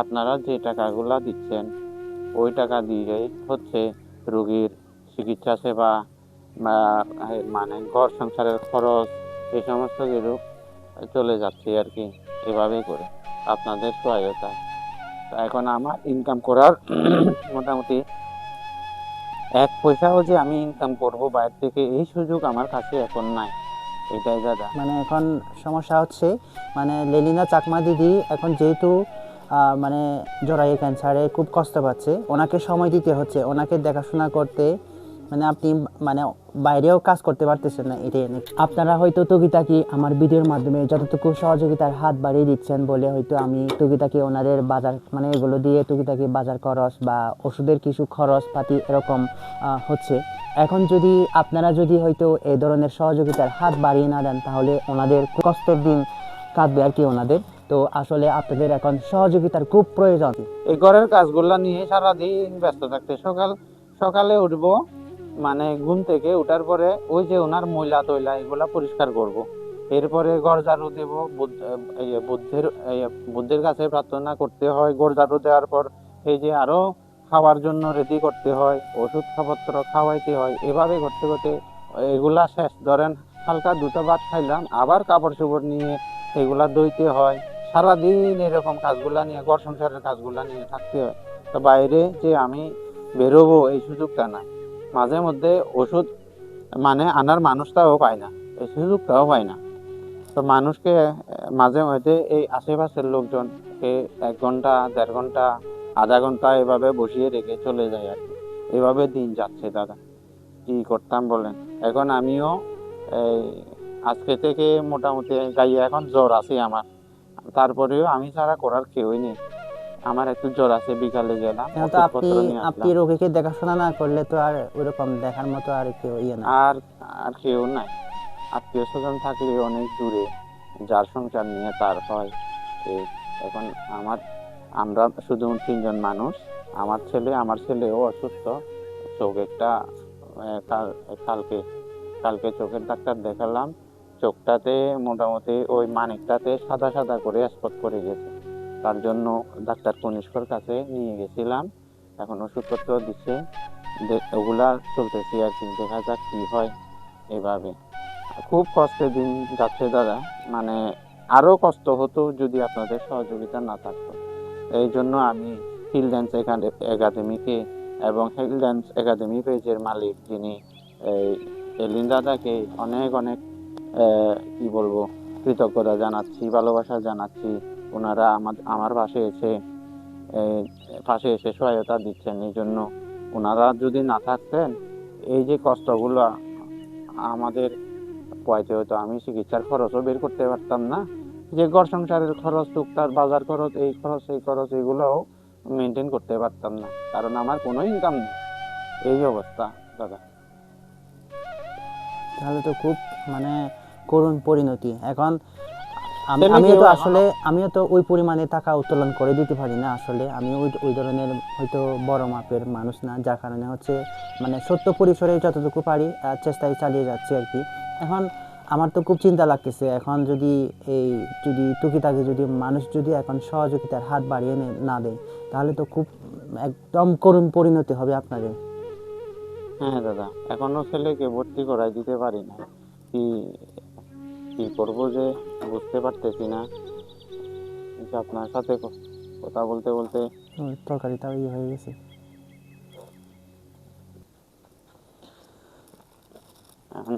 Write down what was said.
আপনারা যে টাকাগুলা দিচ্ছেন ওই টাকা দিয়ে হচ্ছে রোগীর চিকিৎসা সেবা বা মানে ঘর সংসারের খরচ এই সমস্ত কিছু চলে যাচ্ছে আর কি, এভাবেই করে আপনাদের সহায়তায়। এখন আমার ইনকাম করার মোটামুটি 1 পয়সাও যে আমি ইনকাম করব বাইরে থেকে এই সুযোগ আমার কাছে এখন নাই, এটাই দাদা। মানে এখন সমস্যা হচ্ছে, মানে লেলিনা চাকমা দিদি এখন যেহেতু মানে জরায়ু ক্যান্সারে খুব কষ্ট পাচ্ছে, ওনাকে সময় দিতে হচ্ছে, ওনাকে দেখাশোনা করতে, মানে আপনি মানে বাইরেও কাজ করতে পারতেছেন না। এটাই আপনারা হয়তো টুকিটাকি আমার ভিডিওর মাধ্যমে যতটুকু সহযোগিতার হাত বাড়িয়ে দিচ্ছেন বলে হয়তো আমি টুকিটাকি ওনাদের বাজার মানে এগুলো দিয়ে টুকিটাকি বাজার খরচ বা ওষুধের কিছু খরচ পাতি এরকম হচ্ছে। এখন যদি আপনারা যদি হয়তো এই ধরনের সহযোগিতার হাত বাড়িয়ে না দেন তাহলে ওনাদের কষ্টের দিন কাটবে আর কি ওনাদের। তো আসলে আপনাদের এখন সহযোগিতার খুব প্রয়োজন। এই ঘরের কাজগুলা নিয়ে সারাদিন ব্যস্ত থাকতে, সকালে উঠবো, মানে ঘুম থেকে উঠার পরে ওই যে ওনার ময়লা তৈলা এগুলা পরিষ্কার করব। এরপরে ঘর ঝাড়ু দেব, বুদ্ধের কাছে প্রার্থনা করতে হয়। ঘর ঝাড়ু দেওয়ার পর এই যে আরো খাওয়ার জন্য রেডি করতে হয়, ওষুধ পত্র খাওয়াইতে হয়, এভাবে করতে করতে এগুলা শেষ। ধরেন হালকা দুটো ভাত খাইলাম, আবার কাপড় চোপড় নিয়ে এগুলা ধুইতে হয়। সারাদিন এরকম কাজগুলা নিয়ে, ঘর সংসারের কাজগুলা নিয়ে থাকতে হয়। তো বাইরে যে আমি বেরোবো এই সুযোগটা নাই। মাঝে মধ্যে ওষুধ মানে আনার মানুষটাও পায় না, এই সুযোগটাও পায় না। তো মানুষকে মাঝে মধ্যে এই আশেপাশের লোকজনকে 1 ঘন্টা 1.5 ঘন্টা আধা ঘন্টা এভাবে বসিয়ে রেখে চলে যায় আর কি। এভাবে দিন যাচ্ছে দাদা, কি করতাম বলেন। এখন আমিও এই আজকে থেকে মোটামুটি গাইয়ে এখন জ্বর আছে আমার, তারপরেও আমি ছাড়া করার কেউই নেই। আমার একটু জ্বর আছে, বিকালে গেলাম এখন তো আপনি ওষুধপত্র নিয়ে আপনি আসলাম। রোগীকে দেখাশোনা না করলে তো আর ওইরকম দেখার মতো আর কেউ না। আর আর কেউ নাই, আত্মীয় স্বজন থাকলে অনেক দূরে, যার সংসার নিয়ে তার হয়। এই এখন আমরা শুধু 3 জন মানুষ। আমার ছেলেও অসুস্থ, চোখ একটা কালকে কালকে চোখের ডাক্তার দেখালাম, চোখটাতে মোটামুটি ওই মানিকটাতে সাদা সাদা করে স্পট করে গেছে। তার জন্য ডাক্তার কনিষ্কর কাছে নিয়ে গেছিলাম, এখন ওষুধপত্র দিচ্ছে, ওগুলা চলতেছি আর কি, দেখা যাক কি হয়। এভাবে খুব কষ্টের দিন যাচ্ছে দাদা, মানে আরো কষ্ট হতো যদি আপনাদের সহযোগিতা না থাকতো। এই জন্য আমি হিল ড্যান্স একাডেমিকে এবং হিল ড্যান্স একাডেমি পেজের মালিক যিনি এই এলিন দাদাকে অনেক অনেক কি বলবো কৃতজ্ঞতা জানাচ্ছি, ভালোবাসা জানাচ্ছি। ওনারা আমার পাশে এসে সহায়তা দিচ্ছেন। এই জন্য ওনারা যদি না থাকতেন এই যে কষ্টগুলো আমাদের পয়তে হতো, আমি চিকিৎসার খরচও বের করতে পারতাম না, যে ঘর সংসারের খরচ, টুকটাক বাজার খরচ, এই খরচ এগুলোও মেনটেন করতে পারতাম না, কারণ আমার কোনো ইনকাম নেই। এই অবস্থা দাদা। তাহলে তো খুব মানে করুণ পরিণতি। এখন আমিও ছেলেকেও তো এখনো আসলে আমিও তো ওই পরিমাণে টাকা উত্তোলন করে দিতে পারি না আসলে। আমি ওই ধরনের হয়তো বড় মাপের মানুষ না, যার কারণে হচ্ছে মানে সত্য পরিসরে যতটুকু পারি চেষ্টায় চালিয়ে যাচ্ছি আর কি। এখন আমার তো খুব চিন্তা লাগতেছে, এখন যদি টুকিটাকি যদি মানুষ যদি এখন সহযোগিতার হাত বাড়িয়ে না দেয় তাহলে তো খুব একদম করুণ পরিণতি হবে আপনাদের। হ্যাঁ দাদা, এখনো ছেলেকে ভর্তি করাই দিতে পারি না, কি কি করবো যে বুঝতে পারতেছি না। যে আপনার সাথে কথা বলতে বলতে তরকারিটাও ইয়ে হয়ে গেছে। এখন